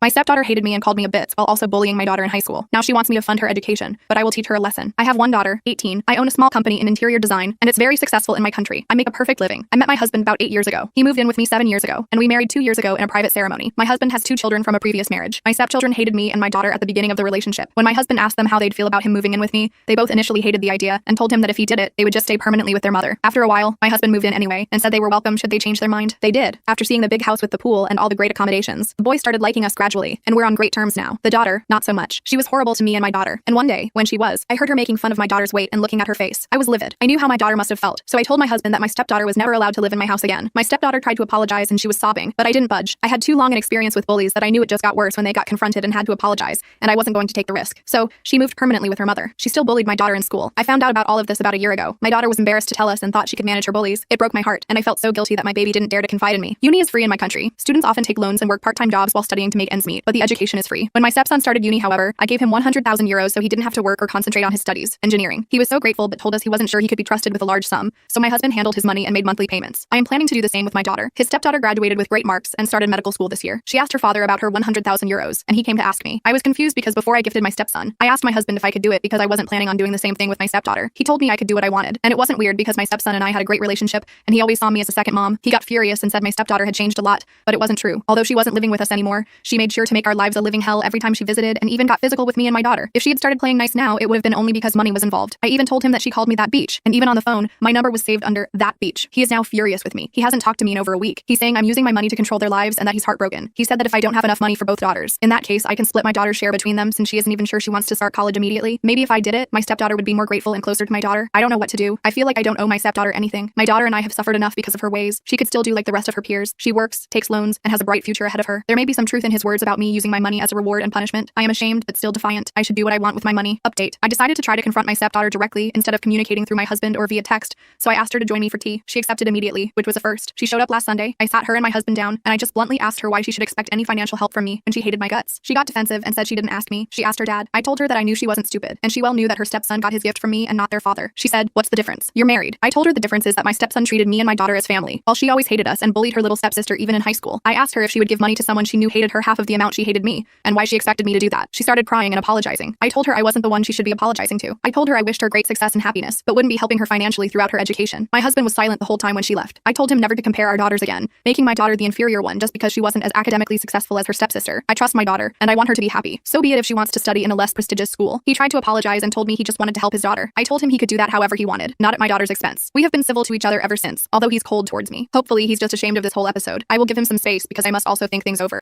My stepdaughter hated me and called me a bitch while also bullying my daughter in high school. Now she wants me to fund her education, but I will teach her a lesson. I have one daughter, 18. I own a small company in interior design, and it's very successful in my country. I make a perfect living. I met my husband about 8 years ago. He moved in with me 7 years ago, and we married 2 years ago in a private ceremony. My husband has 2 children from a previous marriage. My stepchildren hated me and my daughter at the beginning of the relationship. When my husband asked them how they'd feel about him moving in with me, they both initially hated the idea and told him that if he did it, they would just stay permanently with their mother. After a while, my husband moved in anyway and said they were welcome should they change their mind. They did. After seeing the big house with the pool and all the great accommodations, the boys started liking us gradually, and we're on great terms now. The daughter, not so much. She was horrible to me and my daughter, and one day, when she was, I heard her making fun of my daughter's weight and looking at her face. I was livid. I knew how my daughter must have felt, so I told my husband that my stepdaughter was never allowed to live in my house again. My stepdaughter tried to apologize and she was sobbing, but I didn't budge. I had too long an experience with bullies that I knew it just got worse when they got confronted and had to apologize, and I wasn't going to take the risk. So, she moved permanently with her mother. She still bullied my daughter in school. I found out about all of this about a year ago. My daughter was embarrassed to tell us and thought she could manage her bullies. It broke my heart, and I felt so guilty that my baby didn't dare to confide in me. Uni is free in my country. Students often take loans and work part-time jobs while studying to make ends meet, but the education is free. When my stepson started uni, however, I gave him 100,000 euros so he didn't have to work or concentrate on his studies, engineering. He was so grateful but told us he wasn't sure he could be trusted with a large sum, so my husband handled his money and made monthly payments. I am planning to do the same with my daughter. His stepdaughter graduated with great marks and started medical school this year. She asked her father about her 100,000 euros, and he came to ask me. I was confused because before I gifted my stepson, I asked my husband if I could do it because I wasn't planning on doing the same thing with my stepdaughter. He told me I could do what I wanted, and it wasn't weird because my stepson and I had a great relationship, and he always saw me as a second mom. He got furious and said my stepdaughter had changed a lot, but it wasn't true. Although she wasn't living with us anymore, she made sure to make our lives a living hell every time she visited and even got physical with me and my daughter. If she had started playing nice now, it would have been only because money was involved. I even told him that she called me that beach, and even on the phone, my number was saved under that beach. He is now furious with me. He hasn't talked to me in over a week. He's saying I'm using my money to control their lives and that he's heartbroken. He said that if I don't have enough money for both daughters, in that case, I can split my daughter's share between them since she isn't even sure she wants to start college immediately. Maybe if I did it, my stepdaughter would be more grateful and closer to my daughter. I don't know what to do. I feel like I don't owe my stepdaughter anything. My daughter and I have suffered enough because of her ways. She could still do like the rest of her peers. She works, takes loans, and has a bright future ahead of her. There may be some truth in his words about me using my money as a reward and punishment. I am ashamed, but still defiant. I should do what I want with my money. Update. I decided to try to confront my stepdaughter directly instead of communicating through my husband or via text, so I asked her to join me for tea. She accepted immediately, which was a first. She showed up last Sunday. I sat her and my husband down, and I just bluntly asked her why she should expect any financial help from me, and she hated my guts. She got defensive and said she didn't ask me. She asked her dad. I told her that I knew she wasn't stupid, and she well knew that her stepson got his gift from me and not their father. She said, "What's the difference? You're married." I told her the difference is that my stepson treated me and my daughter as family, while she always hated us and bullied her little stepsister even in high school. I asked her if she would give money to someone she knew hated her half of the amount she hated me, and why she expected me to do that. She started crying and apologizing. I told her I wasn't the one she should be apologizing to. I told her I wished her great success and happiness, but wouldn't be helping her financially throughout her education. My husband was silent the whole time when she left. I told him never to compare our daughters again, making my daughter the inferior one just because she wasn't as academically successful as her stepsister. I trust my daughter, and I want her to be happy. So be it if she wants to study in a less prestigious school. He tried to apologize and told me he just wanted to help his daughter. I told him he could do that however he wanted, not at my daughter's expense. We have been civil to each other ever since, although he's cold towards me. Hopefully he's just ashamed of this whole episode. I will give him some space because I must also think things over.